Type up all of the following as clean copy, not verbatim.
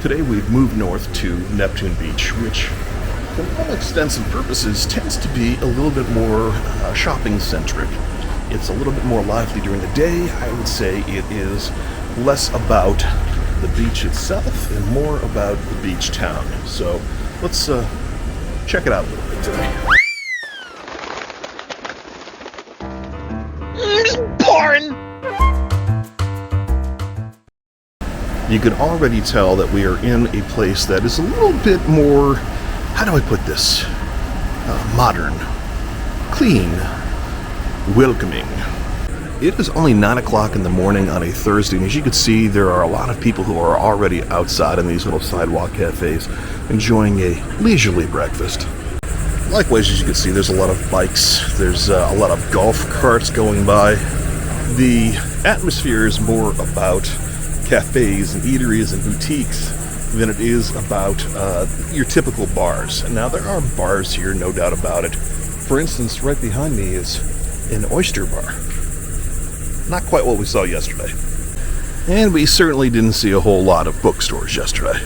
Today we've moved north to Neptune Beach, which, for all extents and purposes, tends to be a little bit more shopping-centric. It's a little bit more lively during the day. I would say it is less about the beach itself and more about the beach town. So let's check it out a little bit today. It's boring! You can already tell that we are in a place that is a little bit more, how do I put this? Modern, clean, welcoming. It is only 9 o'clock in the morning on a Thursday, and as you can see, there are a lot of people who are already outside in these little sidewalk cafes enjoying a leisurely breakfast. Likewise, as you can see, there's a lot of bikes, there's a lot of golf carts going by. The atmosphere is more about cafes and eateries and boutiques than it is about your typical bars. Now, there are bars here, no doubt about it. For instance, right behind me is an oyster bar. Not quite what we saw yesterday. And we certainly didn't see a whole lot of bookstores yesterday.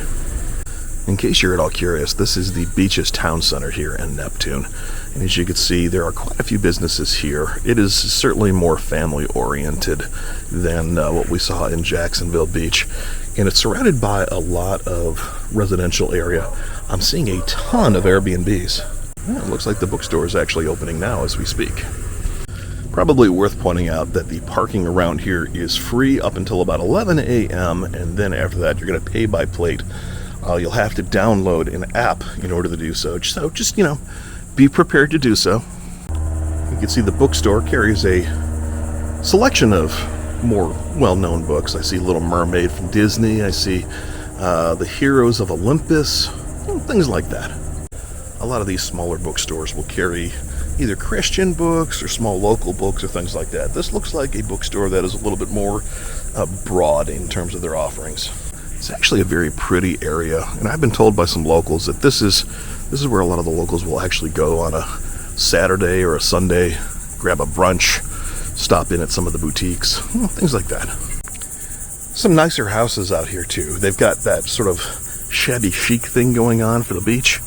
In case you're at all curious, this is the Beaches Town Center here in Neptune. And as you can see, there are quite a few businesses here. It is certainly more family-oriented than what we saw in Jacksonville Beach. And it's surrounded by a lot of residential area. I'm seeing a ton of Airbnbs. Well, it looks like the bookstore is actually opening now as we speak. Probably worth pointing out that the parking around here is free up until about 11 a.m. And then after that, you're going to pay by plate. You'll have to download an app in order to do so. So just, be prepared to do so. You can see the bookstore carries a selection of more well-known books. I see Little Mermaid from Disney. I see The Heroes of Olympus, things like that. A lot of these smaller bookstores will carry either Christian books or small local books or things like that. This looks like a bookstore that is a little bit more broad in terms of their offerings. It's actually a very pretty area, and I've been told by some locals that this is where a lot of the locals will actually go on a Saturday or a Sunday, grab a brunch, stop in at some of the boutiques, things like that. Some nicer houses out here too. They've got that sort of shabby chic thing going on for the beach,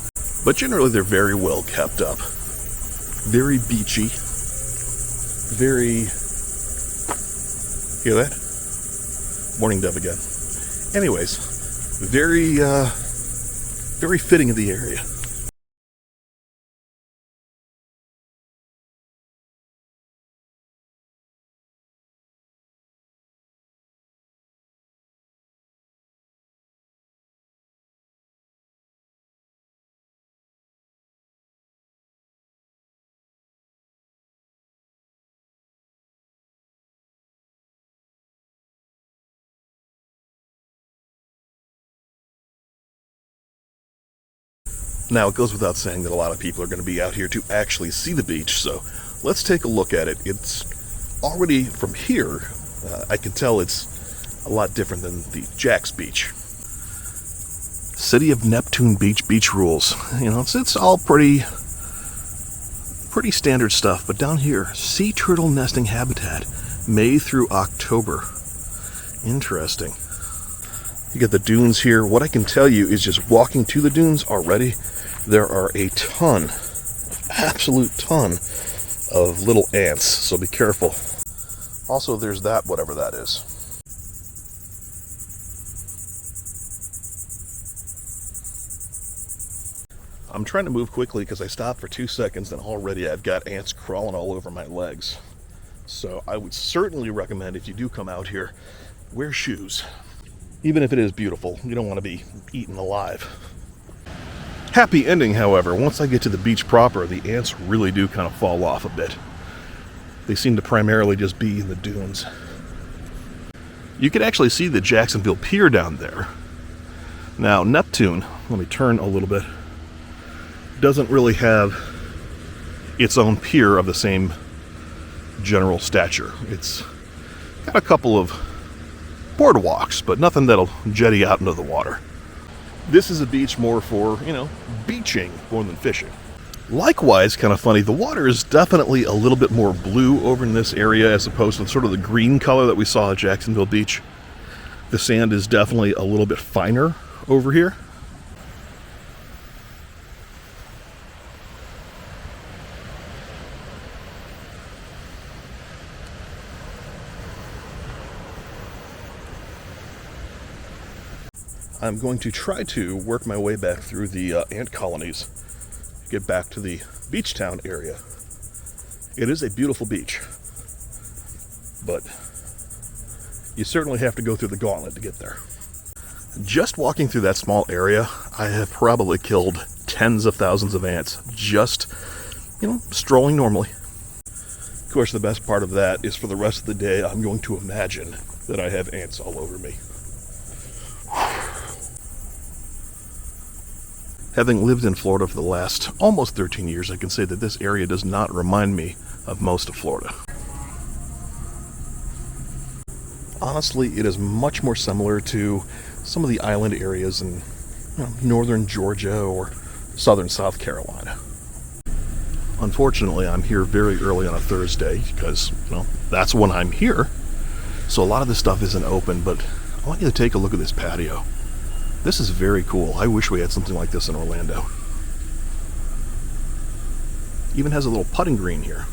but generally they're very well kept up. Very beachy. Very... Hear that? Morning dove again. Anyways, very fitting of the area. Now, it goes without saying that a lot of people are going to be out here to actually see the beach, so let's take a look at it. It's already, from here, I can tell it's a lot different than the Jax Beach. City of Neptune Beach beach rules. It's all pretty standard stuff, but down here, sea turtle nesting habitat, May through October. Interesting. You get the dunes here. What I can tell you is just walking to the dunes already, there are a ton, absolute ton of little ants, so be careful. Also, there's that, whatever that is. I'm trying to move quickly because I stopped for 2 seconds and already I've got ants crawling all over my legs. So I would certainly recommend, if you do come out here, wear shoes. Even if it is beautiful, you don't want to be eaten alive. Happy ending, however. Once I get to the beach proper, the ants really do kind of fall off a bit. They seem to primarily just be in the dunes. You can actually see the Jacksonville Pier down there. Now, Neptune, let me turn a little bit, doesn't really have its own pier of the same general stature. It's got a couple of boardwalks, but nothing that'll jetty out into the water. This is a beach more for, beaching more than fishing. Likewise, kind of funny, the water is definitely a little bit more blue over in this area as opposed to sort of the green color that we saw at Jacksonville Beach. The sand is definitely a little bit finer over here. I'm going to try to work my way back through the ant colonies, get back to the beach town area. It is a beautiful beach, but you certainly have to go through the gauntlet to get there. Just walking through that small area, I have probably killed tens of thousands of ants, just, strolling normally. Of course, the best part of that is for the rest of the day, I'm going to imagine that I have ants all over me. Having lived in Florida for the last almost 13 years, I can say that this area does not remind me of most of Florida. Honestly, it is much more similar to some of the island areas in northern Georgia or southern South Carolina. Unfortunately, I'm here very early on a Thursday because, that's when I'm here. So a lot of this stuff isn't open, but I want you to take a look at this patio. This is very cool. I wish we had something like this in Orlando. Even has a little putting green here.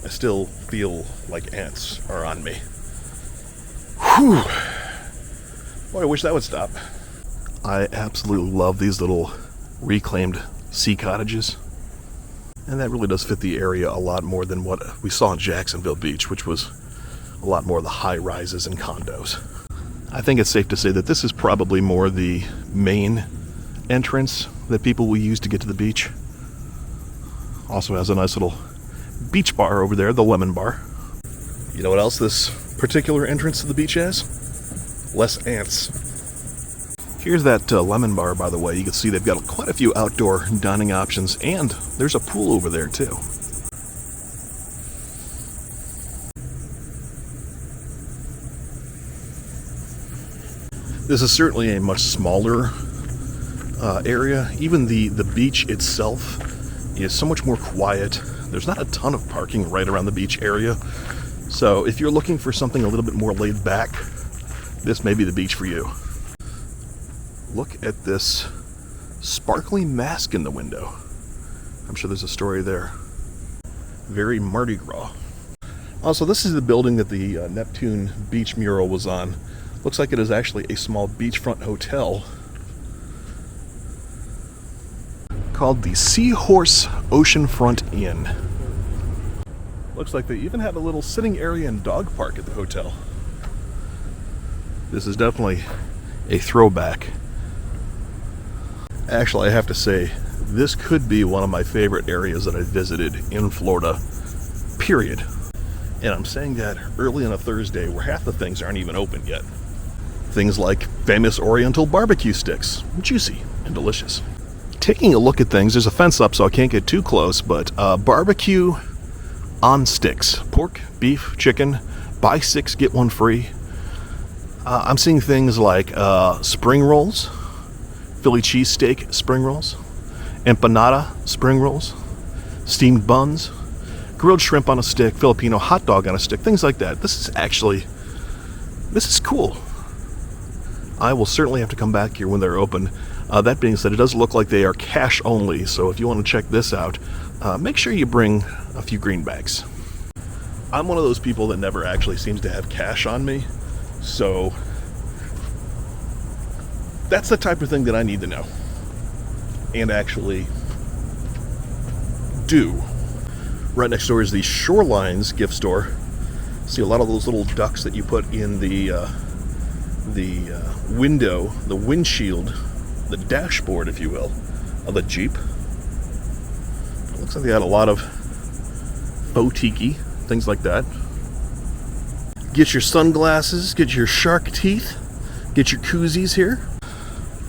I still feel like ants are on me. Whew. Boy, I wish that would stop. I absolutely love these little reclaimed sea cottages. And that really does fit the area a lot more than what we saw in Jacksonville Beach, which was a lot more of the high rises and condos. I think it's safe to say that this is probably more the main entrance that people will use to get to the beach. Also has a nice little beach bar over there, the Lemon Bar. You know what else this particular entrance to the beach has? Less ants. Here's that Lemon Bar, by the way. You can see they've got quite a few outdoor dining options, and there's a pool over there too. This is certainly a much smaller area. Even the beach itself is so much more quiet. There's not a ton of parking right around the beach area. So if you're looking for something a little bit more laid back, this may be the beach for you. Look at this sparkling mask in the window. I'm sure there's a story there. Very Mardi Gras. Also, this is the building that the Neptune Beach mural was on. Looks like it is actually a small beachfront hotel called the Seahorse Oceanfront Inn. Looks like they even have a little sitting area and dog park at the hotel. This is definitely a throwback. Actually, I have to say, this could be one of my favorite areas that I visited in Florida, period. And I'm saying that early on a Thursday where half the things aren't even open yet. Things like famous Oriental barbecue sticks, juicy and delicious. Taking a look at things, there's a fence up so I can't get too close, but barbecue on sticks. Pork, beef, chicken, buy 6, get 1 free. I'm seeing things like spring rolls, Philly cheesesteak spring rolls, empanada spring rolls, steamed buns, grilled shrimp on a stick, Filipino hot dog on a stick, things like that. This is cool. I will certainly have to come back here when they're open. That being said, it does look like they are cash only, so if you want to check this out, make sure you bring a few greenbacks. I'm one of those people that never actually seems to have cash on me, so that's the type of thing that I need to know and actually do. Right next door is the Shorelines gift store. See a lot of those little ducks that you put in the window, the windshield, the dashboard, if you will, of the Jeep. It looks like they had a lot of faux tiki, things like that. Get your sunglasses, get your shark teeth, get your koozies here.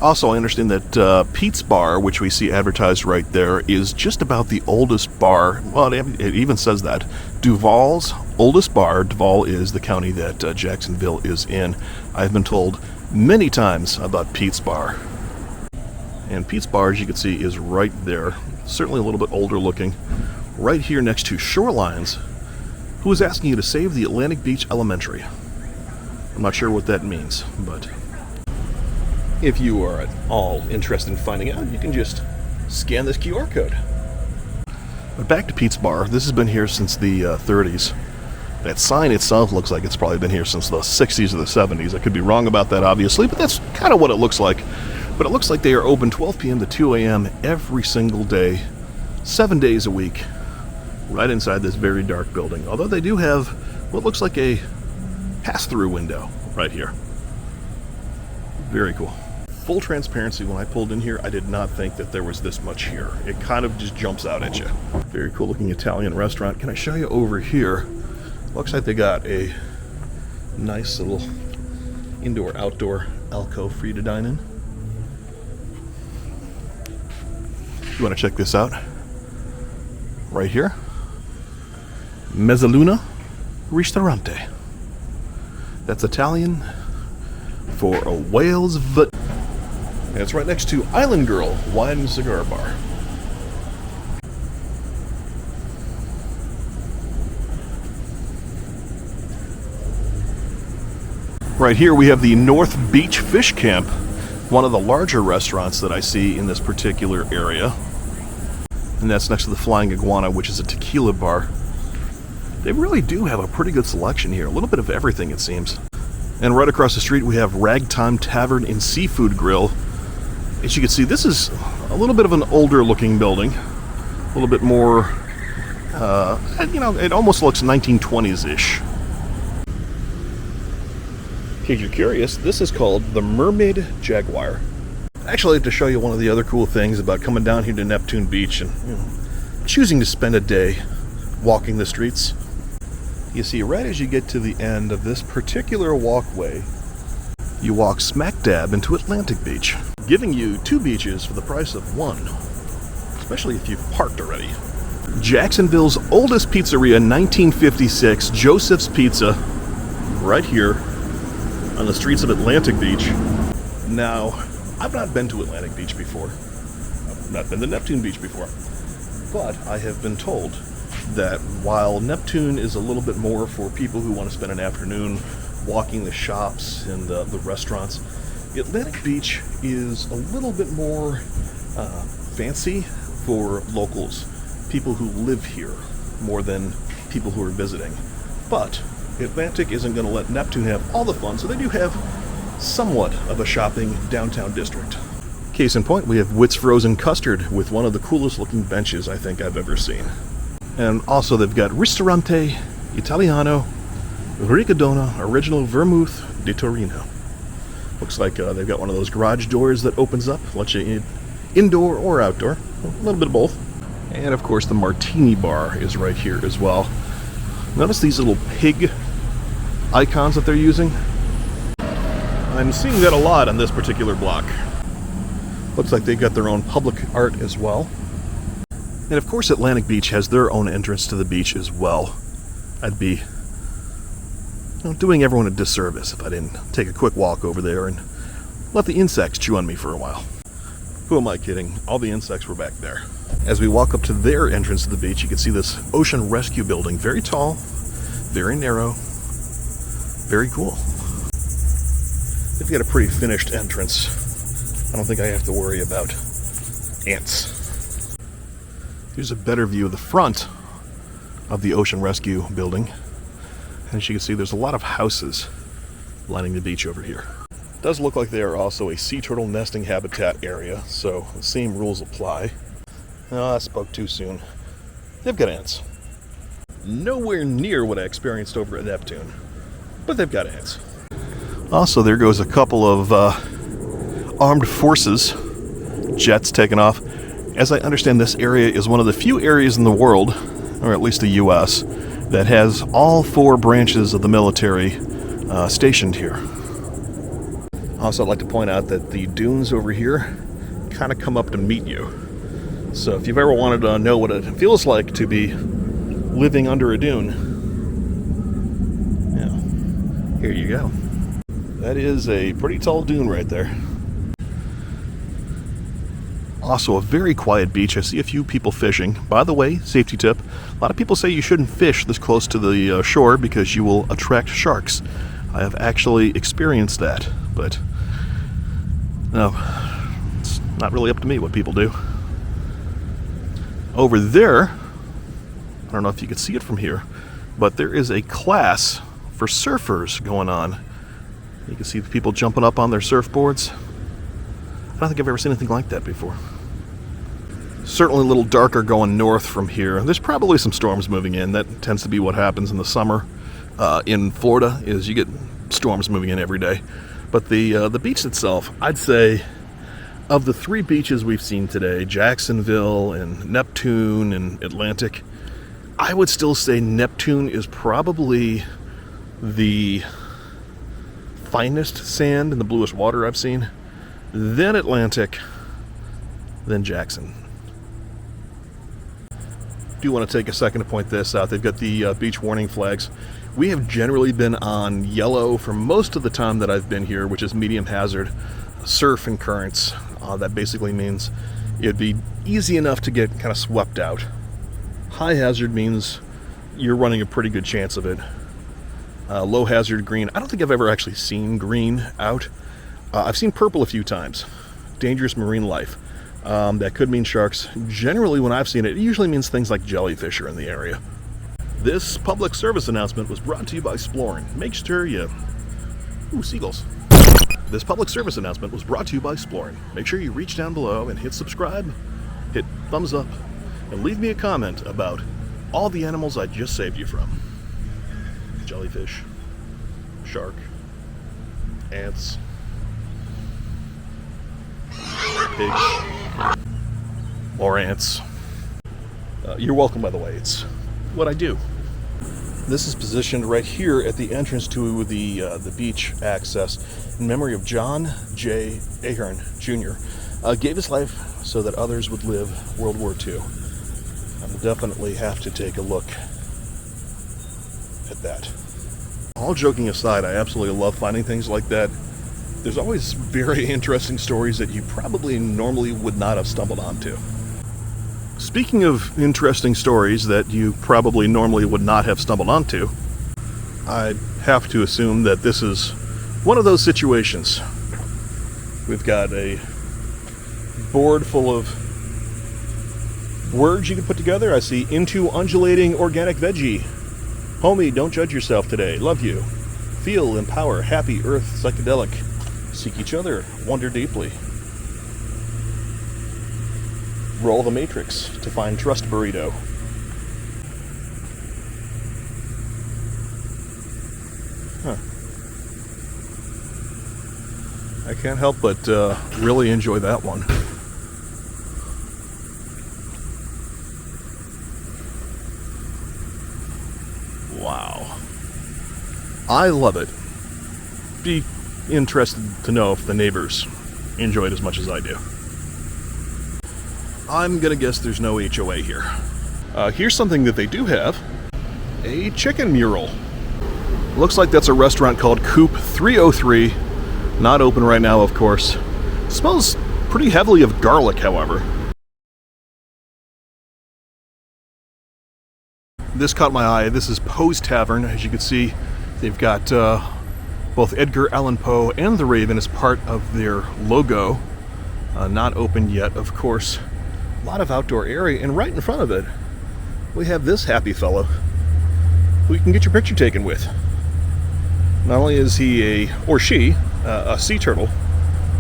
Also, I understand that Pete's Bar, which we see advertised right there, is just about the oldest bar. Well, it even says that. Duval's oldest bar. Duval is the county that Jacksonville is in. I've been told many times about Pete's Bar. And Pete's Bar, as you can see, is right there. Certainly a little bit older looking. Right here next to Shorelines, who is asking you to save the Atlantic Beach Elementary. I'm not sure what that means, but If you are at all interested in finding out, you can just scan this QR code. But back to Pete's Bar. This has been here since the 30s. That sign itself looks like it's probably been here since the 60s or the 70s. I could be wrong about that, obviously, but that's kind of what it looks like. But it looks like they are open 12 p.m. to 2 a.m. every single day, 7 days a week, right inside this very dark building. Although they do have what looks like a pass-through window right here. Very cool. Full transparency, when I pulled in here, I did not think that there was this much here. It kind of just jumps out at you. Very cool looking Italian restaurant. Can I show you over here? Looks like they got a nice little indoor-outdoor alcove for you to dine in. You want to check this out? Right here. Mezzaluna Ristorante. That's Italian for a whale's foot. And it's right next to Island Girl Wine and Cigar Bar. Right here we have the North Beach Fish Camp, one of the larger restaurants that I see in this particular area. And that's next to the Flying Iguana, which is a tequila bar. They really do have a pretty good selection here. A little bit of everything, it seems. And right across the street we have Ragtime Tavern and Seafood Grill. As you can see, this is a little bit of an older looking building. A little bit more, it almost looks 1920s-ish. In case you're curious, this is called the Mermaid Jaguar. Actually, I'd like to show you one of the other cool things about coming down here to Neptune Beach and choosing to spend a day walking the streets. You see, right as you get to the end of this particular walkway, you walk smack dab into Atlantic Beach, giving you 2 beaches for the price of 1, especially if you've parked already. Jacksonville's oldest pizzeria, 1956, Joseph's Pizza, right here on the streets of Atlantic Beach. Now, I've not been to Atlantic Beach before. I've not been to Neptune Beach before. But I have been told that while Neptune is a little bit more for people who want to spend an afternoon walking the shops and the restaurants, Atlantic Beach is a little bit more fancy for locals, people who live here, more than people who are visiting. But Atlantic isn't going to let Neptune have all the fun, so they do have somewhat of a shopping downtown district. Case in point, we have Witt's Frozen Custard with one of the coolest looking benches I think I've ever seen. And also they've got Ristorante Italiano Riccadonna Original Vermouth di Torino. Looks like they've got one of those garage doors that opens up, lets you in indoor or outdoor, a little bit of both. And of course the Martini Bar is right here as well. Notice these little pig icons that they're using. I'm seeing that a lot on this particular block. Looks like they've got their own public art as well. And of course Atlantic Beach has their own entrance to the beach as well. I'd be doing everyone a disservice if I didn't take a quick walk over there and let the insects chew on me for a while. Who am I kidding? All the insects were back there. As we walk up to their entrance to the beach, you can see this ocean rescue building. Very tall, very narrow, very cool. They've got a pretty finished entrance. I don't think I have to worry about ants. Here's a better view of the front of the ocean rescue building. And as you can see, there's a lot of houses lining the beach over here. It does look like they are also a sea turtle nesting habitat area, so the same rules apply. Oh, I spoke too soon. They've got ants. Nowhere near what I experienced over at Neptune, but they've got ants. Also, there goes a couple of armed forces jets taking off. As I understand, this area is one of the few areas in the world, or at least the U.S., that has all 4 branches of the military stationed here. Also, I'd like to point out that the dunes over here kind of come up to meet you. So if you've ever wanted to know what it feels like to be living under a dune, yeah, here you go. That is a pretty tall dune right there. Also a very quiet beach. I see a few people fishing. By the way, safety tip, a lot of people say you shouldn't fish this close to the shore because you will attract sharks. I have actually experienced that, but No, it's not really up to me what people do. Over there, I don't know if you can see it from here, but there is a class for surfers going on. You can see the people jumping up on their surfboards. I don't think I've ever seen anything like that before. Certainly a little darker going north from here. There's probably some storms moving in. That tends to be what happens in the summer in Florida, is you get storms moving in every day. But the beach itself, I'd say, of the 3 beaches we've seen today, Jacksonville and Neptune and Atlantic, I would still say Neptune is probably the finest sand and the bluest water I've seen. Then Atlantic, then Jackson. Do want to take a second to point this out. They've got the beach warning flags. We have generally been on yellow for most of the time that I've been here, which is medium hazard, surf and currents. That basically means it'd be easy enough to get kind of swept out. High hazard means you're running a pretty good chance of it. Low hazard green. I don't think I've ever actually seen green out. I've seen purple a few times. Dangerous marine life. That could mean sharks. Generally, when I've seen it, it usually means things like jellyfish are in the area. This public service announcement was brought to you by Exploring. Make sure you... Ooh, seagulls. This public service announcement was brought to you by Exploring. Make sure you reach down below and hit subscribe, hit thumbs up, and leave me a comment about all the animals I just saved you from. Jellyfish, shark, ants, pigs, more ants. You're welcome, by the way. It's what I do. This is positioned right here at the entrance to the beach access in memory of John J. Ahern Jr. Gave his life so that others would live World War II. I'll definitely have to take a look at that. All joking aside, I absolutely love finding things like that. There's always very interesting stories that you probably normally would not have stumbled onto. Speaking of interesting stories that you probably normally would not have stumbled onto, I have to assume that this is one of those situations. We've got a board full of words you can put together. I see into undulating organic veggie. Homie, don't judge yourself today. Love you. Feel, empower, happy, earth, psychedelic. Seek each other. Wonder deeply. Roll the matrix to find trust burrito. Huh. I can't help but really enjoy that one. Wow. I love it. Be interested to know if the neighbors enjoy it as much as I do. I'm gonna guess there's no HOA here. Here's something that they do have. A chicken mural. Looks like that's a restaurant called Coop 303. Not open right now, of course. Smells pretty heavily of garlic, however. This caught my eye. This is Poe's Tavern. As you can see, they've got both Edgar Allan Poe and the Raven as part of their logo. Not open yet, of course. A lot of outdoor area, and right in front of it, we have this happy fellow who you can get your picture taken with. Not only is he a sea turtle,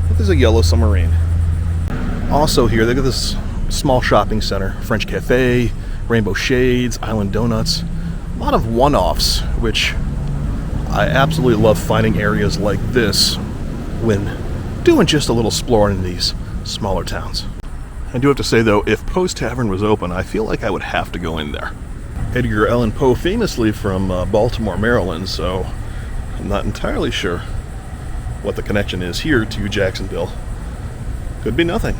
but there's a yellow submarine. Also here, they got this small shopping center, French Cafe, Rainbow Shades, Island Donuts. A lot of one-offs, which I absolutely love finding areas like this when doing just a little exploring in these smaller towns. I do have to say, though, if Poe's Tavern was open, I feel like I would have to go in there. Edgar Allan Poe famously from Baltimore, Maryland, so I'm not entirely sure what the connection is here to Jacksonville. Could be nothing.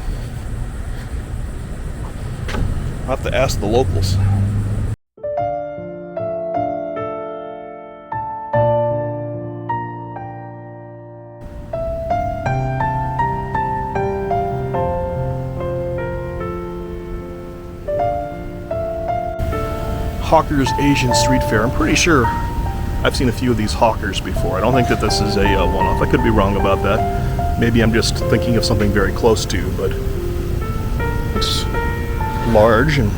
I'll have to ask the locals. Hawker's Asian Street Fair. I'm pretty sure I've seen a few of these hawkers before. I don't think that this is a one-off. I could be wrong about that. Maybe I'm just thinking of something very close to, but it's large and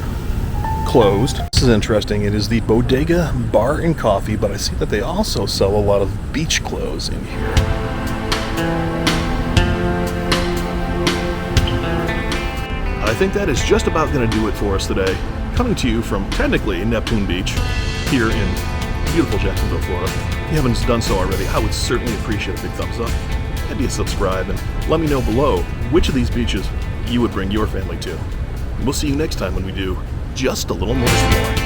closed. This is interesting. It is the Bodega Bar and Coffee, but I see that they also sell a lot of beach clothes in here. I think that is just about going to do it for us today. Coming to you from technically Neptune Beach here in beautiful Jacksonville, Florida. If you haven't done so already, I would certainly appreciate a big thumbs up. Maybe a subscribe, and let me know below which of these beaches you would bring your family to. We'll see you next time when we do just a little more exploring.